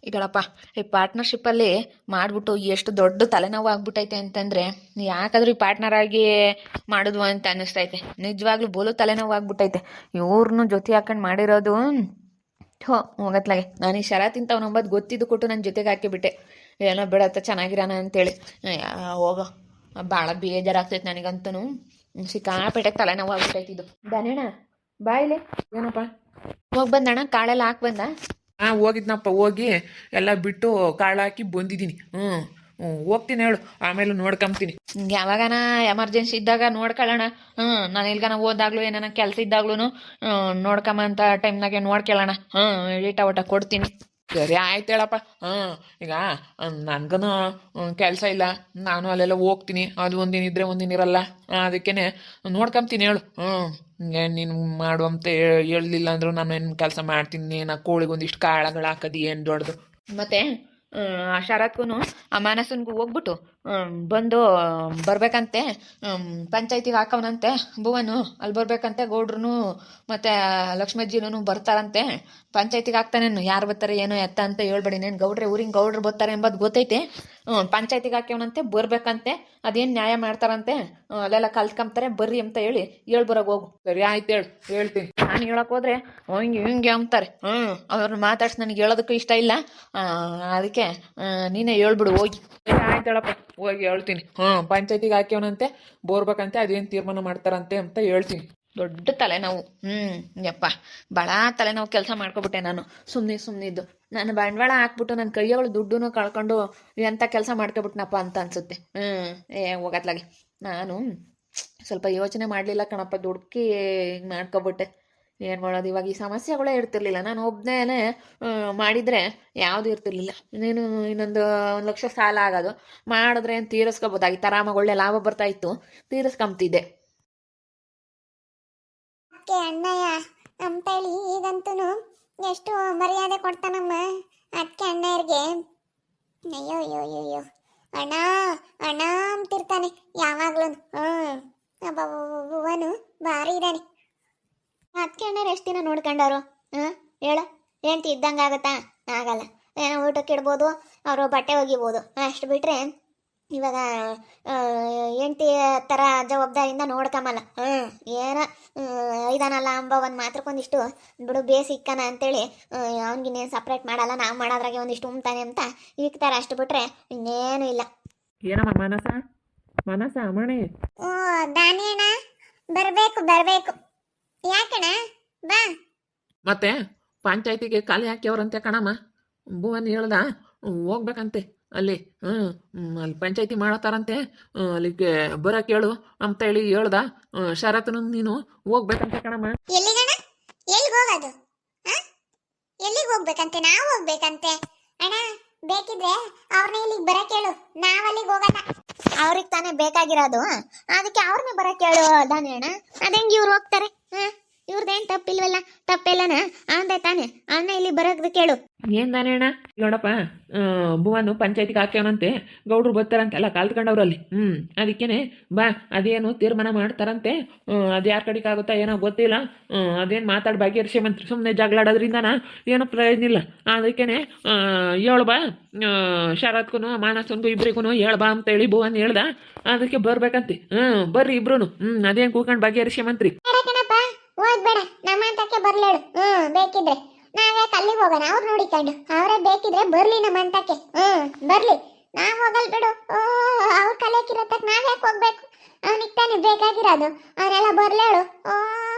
ಈಗಳಪ್ಪ ಈ ಪಾರ್ಟ್ನರ್ಶಿಪ್ಪಲ್ಲಿ ಮಾಡಿಬಿಟ್ಟು ಎಷ್ಟು ದೊಡ್ಡ ತಲೆನೋವು ಆಗ್ಬಿಟ್ಟೈತೆ ಅಂತಂದರೆ ಯಾಕಾದ್ರೂ ಈ ಪಾರ್ಟ್ನರ್ ಆಗಿ ಮಾಡಿದ್ವು ಅಂತ ಅನ್ನಿಸ್ತೈತೆ. ನಿಜವಾಗ್ಲೂ ಬೋಲು ತಲೆನೋವು ಆಗ್ಬಿಟ್ಟೈತೆ. ಇವ್ರನ್ನೂ ಜೊತೆ ಹಾಕೊಂಡು ಮಾಡಿರೋದು ಹೋಗತ್ಲಾಗೆ. ನಾನು ಈ ಶರತ್ ನಂಬದು ಗೊತ್ತಿದ್ದು ಕೊಟ್ಟು ನನ್ನ ಜೊತೆಗೆ ಹಾಕಿಬಿಟ್ಟೆ. ಏನೋ ಬಿಡತ್ತ ಚೆನ್ನಾಗಿರೋಣ ಅಂತೇಳಿ. ಹೋಗೋ ಭಾಳ ಬೇಜಾರಾಗ್ತೈತೆ ನನಗಂತೂ. ಸಿಕ್ಕಾಪೇಟೆಗೆ ತಲೆನೋವು ಆಗ್ಬಿಟ್ಟೈತೆ ಇದು. ದಾನೇಣ ಬಾಯಿಲೆ ಏನಪ್ಪ ಹೋಗಿ ಬಂದಣ್ಣ, ಕಾಳೆಲ್ಲ ಹಾಕಿ ಬಂದ? ಹೋಗಿದ್ನಪ್ಪ, ಹೋಗಿ ಎಲ್ಲ ಬಿಟ್ಟು ಕಾಳು ಹಾಕಿ ಬಂದಿದ್ದೀನಿ. ಹೋಗ್ತೀನಿ ಹೇಳು, ಆಮೇಲೆ ನೋಡ್ಕೊಂತೀನಿ. ಯಾವಾಗನ ಎಮರ್ಜೆನ್ಸಿ ಇದ್ದಾಗ ನೋಡ್ಕೊಳ್ಳೋಣ. ನಾನು ಇಲ್ಗಾನ ಹೋದಾಗ್ಲೂ ಏನಾನ ಕೆಲಸ ಇದ್ದಾಗ್ಲೂ ನೋಡ್ಕೊಂಬ ಅಂತ ಟೈಮ್ನಾಗೆ ನೋಡ್ಕೊಳ್ಳೋಣ. ಈಟ ಊಟ ಕೊಡ್ತೀನಿ. ಸರಿ ಆಯ್ತು ಹೇಳಪ್ಪ. ಈಗ ನನ್ಗೂ ಕೆಲಸ ಇಲ್ಲ, ನಾನು ಅಲ್ಲೆಲ್ಲ ಹೋಗ್ತೀನಿ. ಅದು ಒಂದಿನ ಇದ್ರೆ ಒಂದಿನ ಇರಲ್ಲ. ಅದಕ್ಕೇನೆ ನೋಡ್ಕೊಂತೀನಿ ಹೇಳು. ನೀನು ಮಾಡುವಂತ ಹೇಳಲಿಲ್ಲ ಅಂದ್ರು ನಾನು ಏನು ಕೆಲಸ ಮಾಡ್ತೀನಿ. ನಾ ಕೋಳಿಗೆ ಒಂದಿಷ್ಟು ಕಾಳುಗಳು ಹಾಕೋದು ಏನು ದೊಡ್ಡದು. ಮತ್ತೆ ಆ ಶರತ್ಗೂ ಆ ಮಾನಸನ್ಗೂ ಹೋಗ್ಬಿಟ್ಟು ಬಂದು ಬರ್ಬೇಕಂತೆ. ಪಂಚಾಯತಿಗೆ ಹಾಕವನಂತೆ ಭುವನು. ಅಲ್ಲಿ ಬರ್ಬೇಕಂತೆ. ಗೌಡ್ರು ಮತ್ತು ಲಕ್ಷ್ಮಜ್ಜಿನೂ ಬರ್ತಾರಂತೆ. ಪಂಚಾಯತಿಗೆ ಹಾಕ್ತಾನೇನು. ಯಾರು ಬರ್ತಾರೆ ಏನೋ ಎತ್ತ ಅಂತ ಹೇಳ್ಬೇಡಿ. ನೇನು ಗೌಡ್ರೆ ಊರಿಗೆ ಗೌಡ್ರು ಬರ್ತಾರೆ ಎಂಬುದು ಗೊತ್ತೈತೆ. ಪಂಚಾಯತಿಗೆ ಹಾಕ್ಯವನಂತೆ, ಬರ್ಬೇಕಂತೆ. ಅದೇನು ನ್ಯಾಯ ಮಾಡ್ತಾರಂತೆ, ಅಲ್ಲೆಲ್ಲ ಕಲ್ತ್ಕೊಂತಾರೆ ಬರ್ರಿ ಅಂತ ಹೇಳಿ ಹೇಳ್ಬರೋಗಿ ಹೋಗು. ಸರಿ ಆಯ್ತು ಹೇಳು, ಹೇಳ್ತೀನಿ. ನಾನು ಹೇಳಕ್ಕೆ ಹೋದ್ರೆ ಹಿಂಗೆ ಅಂತಾರೆ. ಅವ್ರನ್ನ ಮಾತಾಡ್ಸಿ ನನಗೆ ಹೇಳೋದಕ್ಕೂ ಇಷ್ಟ ಇಲ್ಲ. ಅದಕ್ಕೆ ನೀನೇ ಹೇಳ್ಬಿಡು ಹೋಗಿ. ಆಯ್ತು ಹೇಳಪ್ಪ, ಹೋಗಿ ಹೇಳ್ತೀನಿ. ಪಂಚಾಯತಿಗೆ ಹಾಕ್ಯವನಂತೆ, ಬೋರ್ಬೇಕಂತೆ, ಅದೇನು ತೀರ್ಮಾನ ಮಾಡ್ತಾರಂತೆ ಅಂತ ಹೇಳ್ತೀನಿ. ದೊಡ್ಡ ತಲೆನೋವು. ಯಪ್ಪ ಭಾಳ ತಲೆನೋವು ಕೆಲಸ ಮಾಡ್ಕೊಬಿಟ್ಟೆ ನಾನು. ಸುಮ್ಮನಿದ್ದು ನಾನು ಬಂಡವಾಳ ಹಾಕ್ಬಿಟ್ಟು ನನ್ನ ಕೈಯಗಳು ದುಡ್ಡು ಕಳ್ಕೊಂಡು ಎಂಥ ಕೆಲಸ ಮಾಡ್ಕೊಬಿಟ್ನಪ್ಪ ಅಂತ ಅನ್ಸುತ್ತೆ. ಹೋಗತ್ಲಾಗೆ ನಾನು ಸ್ವಲ್ಪ ಯೋಚನೆ ಮಾಡಲಿಲ್ಲ ಕಣಪ್ಪ. ದುಡ್ಕಿ ಮಾಡ್ಕೊಬಿಟ್ಟೆ. ಏನು ಮಾಡೋದು ಇವಾಗ? ಈ ಸಮಸ್ಯೆಗಳೇ ಇರ್ತಿರ್ಲಿಲ್ಲ. ನಾನು ಒಬ್ಬನೇ ಮಾಡಿದರೆ ಯಾವುದು ಇರ್ತಿರ್ಲಿಲ್ಲ. ಇನ್ನೊಂದು 1 ಲಕ್ಷ ಸಾಲ ಆಗೋದು ಮಾಡಿದ್ರೆ ಏನು ತೀರಿಸ್ಕೋಬೋದಾಗಿತ್ತು. ಆರಾಮಾಗಿ ಒಳ್ಳೆ ಲಾಭ ಬರ್ತಾ ಇತ್ತು, ತೀರಿಸ್ಕೊಂಬ್ತಿದ್ದೆ. ಅಣ್ಣಯ್ಯ ಅಂತೇಳಿ ಈಗಂತೂ ಎಷ್ಟು ಮರ್ಯಾದೆ ಕೊಡ್ತಾನಮ್ಮ ಅದಕ್ಕೆ ಅಣ್ಣಯ್ಯರಿಗೆ. ಅಯ್ಯೋ ಅಯ್ಯೋ ಅಯ್ಯೋ ಅಣ್ಣ ಅಣ್ಣ ಅಂತಿರ್ತಾನೆ ಯಾವಾಗ್ಲೂ. ಭುವನು ಭಾರಿ ಇದ್ದಾನೆ. ಅದಕ್ಕೆ ಅಣ್ಣಯ್ಯರು ಎಷ್ಟು ದಿನ ನೋಡ್ಕೊಂಡವರು? ಹೇಳು, ಹೆಂಡ್ತಿ ಇದ್ದಂಗೆ ಆಗತ್ತಾ? ಆಗಲ್ಲ. ಏನೋ ಊಟಕ್ಕೆ ಇಡ್ಬೋದು, ಅವರು ಬಟ್ಟೆ ಒಗಿಬೋದು, ಅಷ್ಟು ಬಿಟ್ರೆ ಇವಾಗ ಹೆಂಡ್ತಿ ಥರ ಜವಾಬ್ದಾರಿಯಿಂದ ನೋಡ್ಕೊಂಬಲ್ಲ. ಏನೋ ಇದಾನಲ್ಲ ಅಂಬ ಒಂದು ಮಾತ್ರಕ್ಕೊಂದಿಷ್ಟು ಬಿಡು ಬೇಸಿಕ್ಕನ ಅಂತೇಳಿ ಅವ್ನಿಗಿನ್ನೇನು ಸಪ್ರೇಟ್ ಮಾಡಲ್ಲ. ನಾವು ಮಾಡೋದ್ರಾಗೆ ಒಂದಿಷ್ಟು ಉಮ್ತಾನೆ ಅಂತ ಇಕ್ತಾರೆ, ಅಷ್ಟು ಬಿಟ್ರೆ ಇನ್ನೇನು ಇಲ್ಲ. ಏನಮ್ಮ ಮನಸ ಮಣಿ? ದಾನಿ ಅಣ್ಣ ಬರಬೇಕು. ಯಾಕಣ್ಣ ಬಾ. ಮತ್ತೆ ಪಂಚಾಯತಿಗೆ ಖಾಲಿ ಹಾಕ್ಯವ್ರಂತೆ ಕಣಮ್ಮ. ಭುವನ್ ಹೇಳ್ದ ಹೋಗ್ಬೇಕಂತೆ ಅಲ್ಲಿ. ಅಲ್ಲಿ ಪಂಚಾಯತಿ ಮಾಡತ್ತಾರಂತೆ, ಅಲ್ಲಿಗೆ ಬರಕ್ಕೆ ಹೇಳು ಅಂತ ಹೇಳಿ ಹೇಳ್ದ. ಶರತ್ನು ನೀನು ಹೋಗ್ಬೇಕಂತೆ ಕಣಮ್ಮ. ಎಲ್ಲಿಗಣ? ಎಲ್ಲಿಗೆ ಹೋಗೋದು? ಎಲ್ಲಿಗೆ ಹೋಗ್ಬೇಕಂತೆ? ನಾವು ಹೋಗ್ಬೇಕಂತೆ ಅಣ್ಣ. ಬೇಕಿದ್ರೆ ಅವ್ರನ್ನ ಇಲ್ಲಿಗೆ ಬರಕ್ಕೆ ಹೇಳು, ನಾವಲ್ಲಿಗೆ ಹೋಗೋಣ. ಅವ್ರಿಗೆ ತಾನೇ ಬೇಕಾಗಿರೋದು, ಅದಕ್ಕೆ ಅವ್ರನ್ನೇ ಬರಕ್ಕೆ ಹೇಳು ದಾನಿ ಅಣ್ಣ. ಅದಂಗೆ ಇವ್ರು ಹೋಗ್ತಾರೆ. ಇವ್ರದ್ದೇನು ತಪ್ಪಿಲ್ವಲ್ಲ? ತಪ್ಪಿಲ್ಲನ ಅಂದೆ ತಾನೆ. ಅವನ್ನ ಇಲ್ಲಿ ಬರೋದು ಕೇಳು. ಏನ್ ದಾನೆ ಅಣ್ಣ? ನೋಡಪ್ಪ, ಭುವನು ಪಂಚಾಯತಿಗೆ ಹಾಕ್ಯವನಂತೆ, ಗೌಡ್ರು ಬರ್ತಾರಂತೆ ಎಲ್ಲ ಕಾಲ್ತ್ಕೊಂಡವ್ರು ಅಲ್ಲಿ. ಅದಕ್ಕೇನೆ ಬಾ, ಅದೇನು ತೀರ್ಮಾನ ಮಾಡ್ತಾರಂತೆ. ಅದು ಯಾರ ಕಡೆಗೆ ಆಗುತ್ತಾ ಏನೋ ಗೊತ್ತಿಲ್ಲ. ಅದೇನು ಮಾತಾಡಿ ಬಗೆಹರಿಸ್ಯಮಂತ್ರಿ. ಸುಮ್ಮನೆ ಜಗಳಾಡೋದ್ರಿಂದನ ಏನೋ ಪ್ರಯೋಜನ ಇಲ್ಲ. ಅದಕ್ಕೇನೆ ಹೇಳು ಬಾ, ಶರತ್ಗೂ ಮಾನಸನ್ಗೂ ಇಬ್ರಿಗೂ ಹೇಳ್ಬಾ ಅಂತೇಳಿ ಭುವನ್ ಹೇಳ್ದ. ಅದಕ್ಕೆ ಬರ್ಬೇಕಂತೆ. ಬರ್ರಿ ಇಬ್ರು. ಅದೇನು ಕೂತ್ಕೊಂಡು ಬಗೆಹರಿಸ್ಯಮಂತ್ರಿ. ಹೋಗ್ಬೇಡ, ನಮ್ಮ ಅಂತಕ್ಕೆ ಬರ್ಲೇಳು. ಬೇಕಿದ್ರೆ ನಾವ್ಯಾಕೆ ಅಲ್ಲಿಗೆ ಹೋಗೋಣ? ಅವ್ರು ನೋಡಿಕೊಂಡು ಅವರೇ ಬೇಕಿದ್ರೆ ಬರ್ಲಿ ನಮ್ಮ ಅಂತಕ್ಕೆ. ಬರ್ಲಿ, ನಾವ್ ಹೋಗಲ್ ಬಿಡು. ಅವ್ರ ಕಲಿಯಕ್ಕಿರತ್ತಕ್ಕೆ ನಾವ್ಯಾಕೆ ಹೋಗ್ಬೇಕು? ಅವನಿಗೆ ತಾನೇ ಬೇಕಾಗಿರೋದು. ಅವರೆಲ್ಲ ಬರ್ಲೇಳು.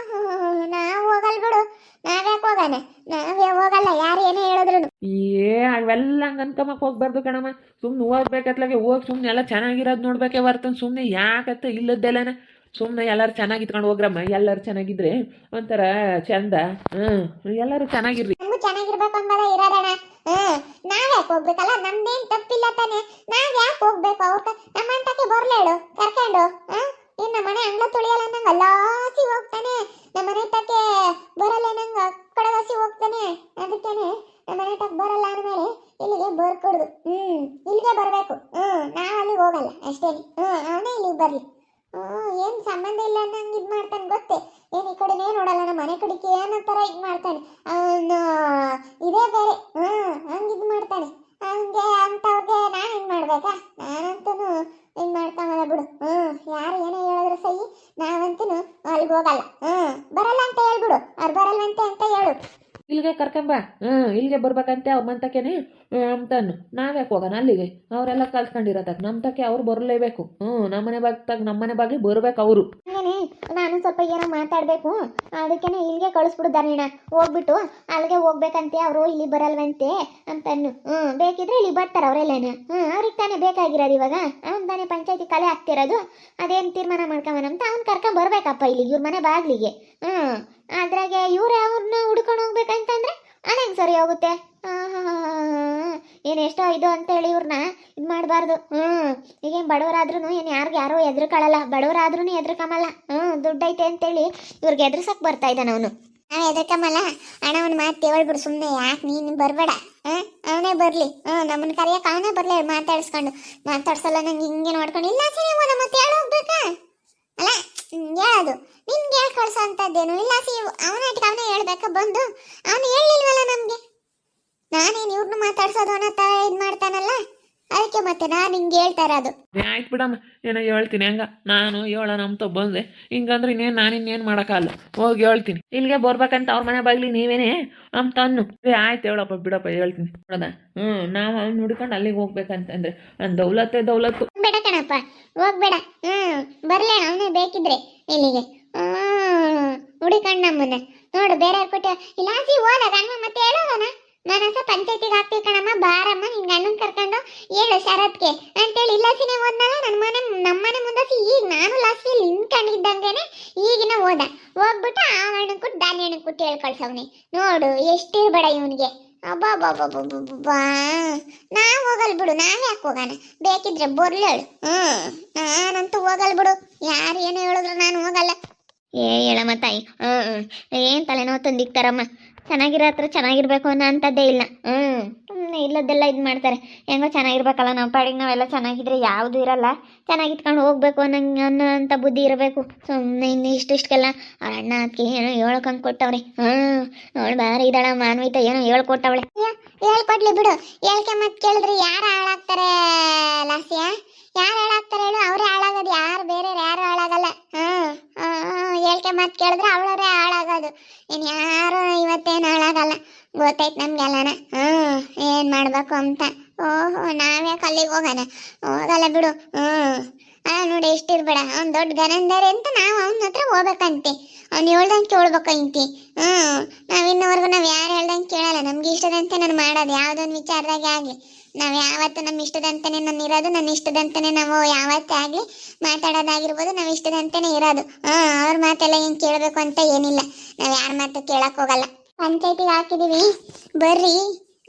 ನಾವ್ ಹೋಗಲ್ ಬಿಡು. ನಾವ್ಯಾಕೆ ಹೋಗೋಣ? ನಾವೇ ಹೋಗಲ್ಲ, ಯಾರು ಏನೇ ಹೇಳಿದ್ರು. ಅವೆಲ್ಲ ಹಂಗೆ ಅನ್ಕೊಂಬಕ್ ಹೋಗ್ಬಾರ್ದು ಕಣಮ್ಮ. ಸುಮ್ಮನೆ ಹೋಗ್ಬೇಕತ್ಲಾಗೆ ಹೋಗಿ ಸುಮ್ಮನೆ ಎಲ್ಲ ಚೆನ್ನಾಗಿರೋದು ನೋಡ್ಬೇಕೆ ಬರ್ತಂದು. ಸುಮ್ಮನೆ ಯಾಕತ್ತ ಇಲ್ಲದ್ದೆಲ್ಲನ ಸುಮ್ಮನೆ ಎಲ್ಲರೂ ಚೆನ್ನಾಗಿತ್ಕೊಂಡು ಹೋಗ್ರಮ್ಮ. ಎಲ್ಲರೂ ಚೆನ್ನಾಗಿದ್ರೆ ಒಂಥರ ಚಂದ. ಎಲ್ಲರೂ ಚೆನ್ನಾಗಿರ್ರಿ. ನಮಗೂ ಚೆನ್ನಾಗಿರ್ಬೇಕು ಅಂಬದ ಇರೋದಣ್ಣ. ನಾವ್ಯಾಕೆ ಹೋಗ್ಬೇಕಲ್ಲ? ನಮ್ದೇನ್ ತಪ್ಪಿಲ್ಲ ತಾನೆ. ನಾವ್ಯಾಕೆ ಹೋಗ್ಬೇಕು? ಅವ್ರ ನಮ್ಮಂತಕ್ಕೆ ಬರ್ಲೇಳು ಕರ್ಕೊಂಡು. ಇನ್ನು ಮನೆ ಅಂಗ್ಳ ತುಳಿಯಲ್ಲ ನಂಗೆ ಅಲ್ಲಾಸಿ ಹೋಗ್ತಾನೆ. ನಮ್ಮ ಮನೆ ತಕ್ಕೆ ಬರಲ್ಲ ನಂಗೆ ಕಡವಾಸಿ ಹೋಗ್ತಾನೆ. ಅದಕ್ಕೇನೆ ನಮ್ಮ ಮನೆ ತಕ್ಕ ಬರಲ್ಲ ಅಂದಮೇಲೆ ಇಲ್ಲಿಗೆ ಬರ್ಕೊಡುದು. ಇಲ್ಲಿಗೆ ಬರ್ಬೇಕು. ನಾವ್ ಅಲ್ಲಿಗೆ ಹೋಗಲ್ಲ ಅಷ್ಟೇನೆ. ಅವನೇ ಇಲ್ಲಿಗೆ ಬರ್ಲಿ. ಏನ್ ಸಂಬಂಧ ಇಲ್ಲ ಅನ್ನಂಗೆ ಇದು ಮಾಡ್ತಾನೆ ಗೊತ್ತೇ. ಏನ್ ಈ ಕಡೆನೇ ನೋಡಲ್ಲ, ನಮ್ಮ ಮನೆ ಕಡೆಗೆ ಏನೋ ಥರ ಇದು ಮಾಡ್ತಾನೆ. ಅವನು ಇದೇ ಬೇರೆ. ಹಂಗೆ ಇದು ಮಾಡ್ತಾನೆ. ಅಂತಾನೆ. ಹಂಗೆ ಅಂತವ್ರಿಗೆ ನಾನು ಏನು ಮಾಡ್ಬೇಕಾ? ನಾನಂತೂ ಇದು ಮಾಡ್ತಾವಲ್ಲ ಬಿಡು. ಯಾರು ಏನೇ ಹೇಳಿದ್ರು ಸಹಿ, ನಾವಂತೂ ಅಲ್ಲಿಗೆ ಹೋಗಲ್ಲ. ಬರಲ್ಲ ಅಂತ ಹೇಳ್ಬಿಡು, ಅವ್ರು ಬರಲ್ಲಂತೆ ಅಂತ ಹೇಳು. ಇಲ್ಲಿಗೆ ಕರ್ಕೊಂಬ. ಇಲ್ಲಿಗೆ ಬರ್ಬೇಕಂತೆ ಅವ್ರ ಮಂತಕ್ಕೇನೆ ಅಂತಾನು. ನಾವ್ಯಾಕೆ ಹೋಗೋಣ ಅಲ್ಲಿಗೆ? ಅವರೆಲ್ಲ ಕಲ್ತ್ಕೊಂಡಿರತ್ತಕ್ಕೆ ನಮ್ಮ ತಕ್ಕೆ ಅವ್ರು ಬರಲೇಬೇಕು. ನಮ್ಮನೆ ನಮ್ಮನೆ ಬಾಗಿ ಬರ್ಬೇಕು ಅವರು. ಹಂಗೇನೆ ನಾನು ಸ್ವಲ್ಪ ಏನೋ ಮಾತಾಡಬೇಕು, ಅದಕ್ಕೇನೆ ಇಲ್ಲಿಗೆ ಕಳಿಸ್ಬಿಡು ಧನಿಣ. ಹೋಗ್ಬಿಟ್ಟು ಅಲ್ಲಿಗೆ ಹೋಗ್ಬೇಕಂತೆ, ಅವರು ಇಲ್ಲಿ ಬರಲ್ವಂತೆ ಅಂತನ್ನು. ಬೇಕಿದ್ರೆ ಇಲ್ಲಿ ಬರ್ತಾರೆ ಅವರೆಲ್ಲನೇ. ಅವ್ರಿಗೆ ತಾನೇ ಬೇಕಾಗಿರೋದು ಇವಾಗ. ಅವ್ನು ತಾನೇ ಪಂಚಾಯತಿ ಕಲೆ ಆಗ್ತಿರೋದು. ಅದೇನು ತೀರ್ಮಾನ ಮಾಡ್ಕೊಂಬನಂತ ಅವ್ನು ಕರ್ಕೊಂಡ್ ಬರ್ಬೇಕಪ್ಪ ಇಲ್ಲಿಗೆ, ಇವ್ರ ಮನೆ ಬಾಗ್ಲಿಗೆ. ಅದ್ರಾಗೆ ಇವರೇ ಅವ್ರನ್ನ ಹುಡ್ಕೊಂಡು ಹೋಗ್ಬೇಕಂತಂದ್ರೆ ಅದು ಹೆಂಗೆ ಸರಿ ಹೋಗುತ್ತೆ? ಏನು ಎಷ್ಟೋ ಇದು ಅಂತೇಳಿ ಇವ್ರನ್ನ ಇದು ಮಾಡಬಾರ್ದು. ಈಗೇನು ಬಡವರಾದ್ರೂ ಏನು ಯಾರು ಎದ್ರಕೊಳ್ಳಲ್ಲ, ಬಡವರಾದ್ರೂ ಎದ್ರಕಮಲ್ಲ. ದುಡ್ಡೈತೆ ಅಂತೇಳಿ ಇವ್ರಿಗೆ ಎದ್ರಸಕ್ಕೆ ಬರ್ತಾ ಇದ್ದಾನೆ ಅವನು. ನಾವು ಎದ್ರಕಮಲ್ಲ ಅಣ್ಣ, ಅವ್ನು ಮಾತು ಹೇಳ್ಬಿಡು ಸುಮ್ಮನೆ. ಯಾಕೆ ನೀನು ಬರಬೇಡ, ಅವನೇ ಬರಲಿ. ನಮ್ಮನ್ನು ಕರೆಯಕ್ಕೆ ಅವನೇ ಬರಲಿ. ಮಾತಾಡ್ಸಲ್ಲ ನಂಗೆ ಹಿಂಗೆ ನೋಡ್ಕೊಂಡು. ಇಲ್ಲ ಸರಿ ಹೋದ ಮತ್ತೆ ಹೇಳಿ ಹೋಗ್ಬೇಕಾ ಅಲ್ಲ? ಹೇಳೋದು ನಿನ್ಗೆ ಹೇಳಿ ಕಳ್ಸೋ ಅಂಥದ್ದೇನು ಇಲ್ಲ. ಅವನಾಟಿಗೆ ಅವನೇ ಹೇಳ್ಬೇಕಾ ಬಂದು? ಅವನು ಹೇಳಿಲ್ವಲ್ಲ ನಮಗೆ. ನಾನೇನು ಇವ್ರನ್ನ ಮಾತಾಡ್ಸೋದು ಅನ್ನೋ ಇದು ಮಾಡ್ತಾನಲ್ಲ, ಅದಕ್ಕೆ ಮತ್ತೆ ನಾನು ಹಿಂಗೆ ಹೇಳ್ತಾ ಇರೋದು. ಆಯ್ತು ಬಿಡಮ್ಮ, ಏನೋ ಹೇಳ್ತೀನಿ. ಹಂಗ ನಾನು ಹೇಳೋಣ ಅಂತ ಬಂದೆ. ಹಿಂಗಂದ್ರೆ ಇನ್ನೇನು ನಾನು ಇನ್ನೇನು ಮಾಡೋಕ್ಕಲ್ಲ, ಹೋಗಿ ಹೇಳ್ತೀನಿ. ಇಲ್ಲಿಗೆ ಬರ್ಬೇಕಂತ ಅವ್ರ ಮನೆ ಬಾಗ್ಲಿ ನೀವೇನೇ ಅಂತ ಅನ್ನು. ಆಯ್ತು ಹೇಳಪ್ಪ, ಬಿಡಪ್ಪ ಹೇಳ್ತೀನಿ. ನೋಡೋದ ನಾವು ಅವ್ನು ಹುಡ್ಕೊಂಡು ಅಲ್ಲಿಗೆ ಹೋಗ್ಬೇಕಂತಂದ್ರೆ ನನ್ನ ದೌಲತ್ತು. ಬೇಡ ಕಣಪ್ಪ, ಹೋಗ್ಬೇಡ. ಬರ್ಲೇಣ ಅವನೇ ಬೇಕಿದ್ರೆ ಇಲ್ಲಿಗೆ. ಹುಡುಕಣ್ಣ ನಮ್ಮನ್ನ ನೋಡು. ಬೇರೆ ಕೊಟ್ಟ ಇಲಾಸಿ ಹೋದಾಗ ಅಮ್ಮ ಮತ್ತೆ ಹೇಳೋಣ. ನಾನಂತ ಪಂಚಾಯತಿಗೆ ಹಾಕ್ತೀವಿ ಕಣಮ್ಮ, ಬಾರಮ್ಮ ನಿನ್ ಗಂಡನ್ ಕರ್ಕೊಂಡು ಹೇಳು ಶರತ್ಗೆ ಅಂತೇಳಿ. ಇಲ್ಲಾಸಿನೇ ಹೋದ್ನಲ್ಲ ನಮ್ಮನೆ ಮುಂದಾಸಿ. ಈಗ ನಾನು ಲಾಸ್ಟಿಯಲ್ಲಿ ನಿಂತ್ಕೊಂಡಿದ್ದಂಗೆನೆ ಈಗಿನ ಹೋಗ್ಬಿಟ್ಟು ಆ ಹಣ್ಣು ಕೊಟ್ಟು ದಾನಿ ಹಣ್ಣು ಕೊಟ್ಟು ಹೇಳಿ ಕಳ್ಸವ್ನಿ. ನೋಡು ಎಷ್ಟಿರ್ಬೇಡ ಇವನಿಗೆ. ಅಬ್ಬಾ ನಾವ್ ಹೋಗಲ್ ಬಿಡು. ನಾವ್ ಯಾಕೆ ಹೋಗೋಣ? ಬೇಕಿದ್ರೆ ಬರ್ಲೇಳು. ನಾನಂತೂ ಹೋಗಲ್ ಬಿಡು. ಯಾರು ಏನು ಹೇಳಿದ್ರು ನಾನು ಹೋಗಲ್ಲ. ಹೇಳಮ್ಮ ತಾಯಿ. ಏನ್ ತಲೆನೋವು ತಂದಿಕ್ತಾರಮ್ಮ. ಚೆನ್ನಾಗಿರೋ ಹತ್ರ ಚೆನ್ನಾಗಿರ್ಬೇಕು ಅನ್ನೋ ಅಂಥದ್ದೇ ಇಲ್ಲ. ಇಲ್ಲದೆಲ್ಲ ಇದು ಮಾಡ್ತಾರೆ. ಹೆಂಗೋ ಚೆನ್ನಾಗಿರ್ಬೇಕಲ್ಲ, ನಮ್ಮ ಪಾಡಿಗೆ ನಾವೆಲ್ಲ ಚೆನ್ನಾಗಿದ್ರೆ ಯಾವುದೂ ಇರಲ್ಲ. ಚೆನ್ನಾಗಿತ್ಕೊಂಡು ಹೋಗ್ಬೇಕು ಅನ್ನೋ ಅಂಥ ಬುದ್ಧಿ ಇರಬೇಕು. ಸುಮ್ಮನೆ ಇನ್ನು ಇಷ್ಟಿಷ್ಟಕ್ಕೆಲ್ಲ ಅವ್ರ ಅಣ್ಣ ಅದಕ್ಕೆ ಏನೋ ಹೇಳ್ಕೊಂಡು ಕೊಟ್ಟವ್ರೆ. ಅವಳು ಬಾರಿ ಇದ್ದಾಳ ಮಾನ್ವಿತ, ಏನೋ ಹೇಳ್ಕೊಟ್ಟವಳೆ. ಹೇಳ್ಕೊಡ್ಲಿ ಬಿಡು. ಹೇಳ್ಕೆ ಮತ್ತೆ ಕೇಳಿದ್ರೆ ಯಾರು ಹಾಳಾಗ್ತಾರೆ ಲಾಸ್ಯ? ಯಾರು ಹಾಳಾಗ್ತಾರೆ ಹೇಳು? ಅವರೇ ಹಾಳಾಗೋದು, ಯಾರು ಬೇರೆ ಯಾರು ಹಾಳಾಗಲ್ಲ. ಹೇಳ್ಕೆ ಮತ್ತೆ ಕೇಳಿದ್ರೆ ಅವಳವರೇ ಹಾಳಾಗೋದು. ಇನ್ನು ಯಾರು ಇವತ್ತೇನು ಹಾಳಾಗಲ್ಲ. ಗೊತ್ತೈತೆ ನಮ್ಗೆಲ್ಲನ ಏನ್ ಮಾಡ್ಬೇಕು ಅಂತ. ಓಹೋ ನಾವ್ಯಾಕೆ ಅಲ್ಲಿಗೆ ಹೋಗೋಣ? ಹೋಗಲ್ಲ ಬಿಡು. ನೋಡಿ ಎಷ್ಟಿರ್ಬೇಡ. ಅವ್ನು ದೊಡ್ಡ ಗನಂದರೆ ಅಂತ ನಾವು ಅವನ ಹತ್ರ ಹೋಗ್ಬೇಕಂತೆ. ಅವ್ನು ಹೇಳ್ದಂಗೆ ಕೇಳ್ಬೇಕಂತಿ. ನಾವ್ ಇನ್ನವರೆಗೂ ನಾವ್ ಯಾರು ಹೇಳ್ದಂಗೆ ಕೇಳಲ್ಲ. ನಮ್ಗೆ ಇಷ್ಟದಂತೆ ನಾನು ಮಾಡೋದು ಯಾವುದೊಂದು ವಿಚಾರದಾಗೆ ಆಗಲಿ. ನಾವು ಯಾವತ್ತು ನಮ್ಮ ಇಷ್ಟದಂತೆನೇ ನಾನು ಇರೋದು. ನನ್ನ ಇಷ್ಟದಂತೆನೇ ನಾವು ಯಾವತ್ತೇ ಆಗಲಿ ಮಾತಾಡೋದಾಗಿರ್ಬೋದು, ನಾವು ಇಷ್ಟದಂತೆನೇ ಇರೋದು. ಅವ್ರ ಮಾತೆಲ್ಲ ಏನು ಕೇಳಬೇಕು ಅಂತ ಏನಿಲ್ಲ. ನಾವು ಯಾರ ಮಾತು ಕೇಳಕ್ ಹೋಗಲ್ಲ. ಪಂಚಾಯತಿಗೆ ಹಾಕಿದೀವಿ ಬರ್ರಿ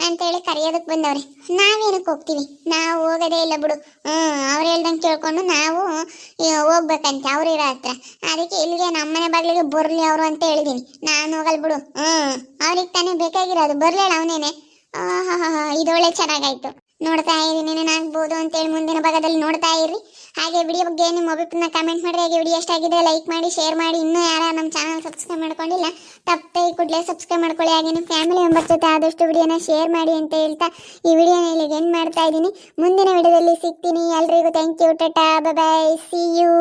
ಅಂತೇಳಿ ಕರೆಯೋದಕ್ಕೆ ಬಂದವ್ರೆ. ನಾವೇನಕ್ಕೆ ಹೋಗ್ತೀವಿ? ನಾವು ಹೋಗೋದೇ ಇಲ್ಲ ಬಿಡು. ಅವ್ರು ಹೇಳ್ದಂಗೆ ಕೇಳ್ಕೊಂಡು ನಾವು ಹೋಗ್ಬೇಕಂತೆ ಅವ್ರು ಇರೋ ಹತ್ರ. ಅದಕ್ಕೆ ಇಲ್ಲಿಗೆ ನಮ್ಮನೆ ಬಾಗಿಲಿಗೆ ಬರ್ಲಿ ಅವರು ಅಂತ ಹೇಳಿದೀನಿ. ನಾನು ಹೋಗಲ್ ಬಿಡು. ಅವ್ರಿಗೆ ತಾನೇ ಬೇಕಾಗಿರೋದು. ಬರ್ಲಿಲ್ಲ ಅವನೇನೆ. ಇದೊಳ್ಳೆ ಚೆನ್ನಾಗಾಯ್ತು. ನೋಡ್ತಾ ಇದ್ದೀನಿ ಏನೇನಾಗ್ಬೋದು ಅಂತೇಳಿ ಮುಂದಿನ ಭಾಗದಲ್ಲಿ ನೋಡ್ತಾ ಇರ್ರಿ. ಹಾಗೆ ವಿಡಿಯೋ ಬಗ್ಗೆ ನಿಮ್ಮ ಅಭಿಪ್ರಾಯ ಕಮೆಂಟ್ ಮಾಡಿ. ಹಾಗೆ ವಿಡಿಯೋ ಎಷ್ಟಾಗಿದೆ ಲೈಕ್ ಮಾಡಿ, ಶೇರ್ ಮಾಡಿ. ಇನ್ನೂ ಯಾರು ನಮ್ಮ ಚಾನಲ್ ಸಬ್ಸ್ಕ್ರೈಬ್ ಮಾಡ್ಕೊಂಡಿಲ್ಲ ತಪ್ಪದೆ ಕೂಡಲೇ ಸಬ್ಸ್ಕ್ರೈಬ್ ಮಾಡ್ಕೊಳ್ಳಿ. ಹಾಗೆ ನಿಮ್ಮ ಫ್ಯಾಮಿಲಿ ಮೆಂಬರ್ಸ್ ಜೊತೆ ಆದಷ್ಟು ವಿಡಿಯೋನ ಶೇರ್ ಮಾಡಿ ಅಂತ ಹೇಳ್ತಾ ಈ ವಿಡಿಯೋನ ಇಲ್ಲಿಗೆ ಎಂಡ್ ಮಾಡ್ತಾ ಇದ್ದೀನಿ. ಮುಂದಿನ ವಿಡಿಯೋದಲ್ಲಿ ಸಿಗ್ತೀನಿ. ಎಲ್ರಿಗೂ ಥ್ಯಾಂಕ್ ಯು. ಟಾಟಾ, ಬೈ ಬೈ, ಸಿ ಯು.